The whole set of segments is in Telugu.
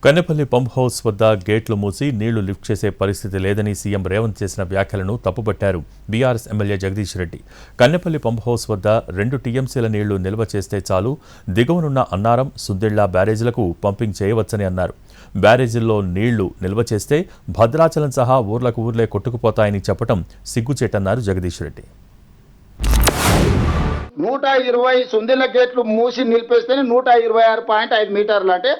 కన్నెపల్లి పంప్ హౌస్ వద్ద గేట్లు మూసి నీళ్లు లిఫ్ట్ చేసే పరిస్థితి లేదని సీఎం రేవంత్ చేసిన వ్యాఖ్యలను తప్పుపట్టారు BRS MLA Jagadish Reddy. Kannepalli pump house వద్ద 2 టీఎంసీల నీళ్లు నిల్వ చేస్తే చాలు, దిగువనున్న అన్నారం, సుందిళ్ల బ్యారేజీలకు పంపింగ్ చేయవచ్చని అన్నారు. బ్యారేజీల్లో నీళ్లు నిల్వ చేస్తే భద్రాచలం సహా ఊర్లకు ఊర్లే కొట్టుకుపోతాయని చెప్పడం సిగ్గుచేటన్నారు జగదీష్ రెడ్డి. 120 సుందిళ్ల గేట్లు మూసి నిలిపేస్తేనే 126.5 మీటర్లు, అంటే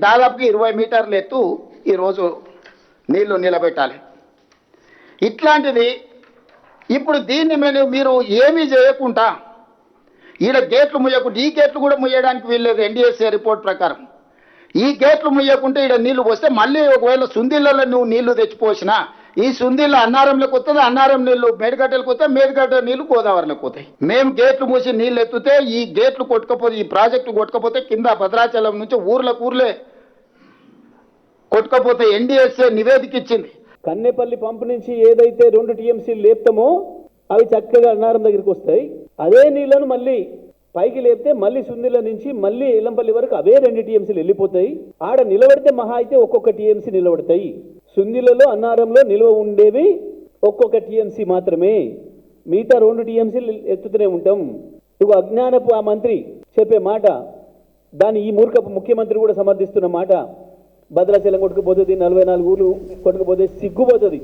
దాదాపుగా 20 మీటర్ల ఎత్తు ఈరోజు నీళ్లు నిలబెట్టాలి. ఇట్లాంటిది ఇప్పుడు దీన్ని మీరు ఏమీ చేయకుండా ఈడ గేట్లు ముయ్యకుండా, ఈ గేట్లు కూడా ముయ్యడానికి వీల్లేదు. ఎన్డీఎస్ఏ రిపోర్ట్ ప్రకారం ఈ గేట్లు ముయ్యకుంటే ఈడ నీళ్లు పోస్తే మళ్ళీ ఒకవేళ సుందిళ్లలో నువ్వు నీళ్లు తెచ్చిపోసినా ఈ సుందిళ్ళ అన్నారంలోకి వస్తుంది, అన్నారం నీళ్లు మేడిగడ్డలకు వస్తే మేడిగడ్డ నీళ్లు గోదావరిలోకి పోతాయి. మేము గేట్లు మూసి నీళ్లు ఎత్తుతే ఈ గేట్లు కొట్టుకపోతే, ఈ ప్రాజెక్టు కొట్టుకపోతే కింద భద్రాచలం నుంచి ఊర్లకు ఊర్లే కొట్టుకపోతే ఎన్డీఎస్ఏ నివేదిక ఇచ్చింది. కన్నెపల్లి పంపు నుంచి ఏదైతే 2 టీఎంసీలు లేపుతామో అవి చక్కగా అన్నారం దగ్గరికి వస్తాయి. అదే నీళ్లను మళ్ళీ పైకి లేపితే మళ్ళీ సుందిల నుంచి మళ్ళీ ఇల్లంపల్లి వరకు అవే 2 టీఎంసీలు వెళ్ళిపోతాయి. ఆడ నిలబడితే మహా అయితే ఒక్కొక్క టీఎంసీ నిలబడతాయి. సుందిలలో అన్నారంలో నిల్వ ఉండేవి ఒక్కొక్క టీఎంసీ మాత్రమే, మిగతా 2 టీఎంసీలు ఎత్తుతూనే ఉంటాం. ఇక అజ్ఞానపు ఆ మంత్రి చెప్పే మాట, దాన్ని ఈ మూర్ఖపు ముఖ్యమంత్రి కూడా సమర్థిస్తున్న మాట, భద్రాచలం కొట్టుకుపోతుంది, 44 ఊళ్ళు కొట్టుకుపోతే సిగ్గుపోతుంది.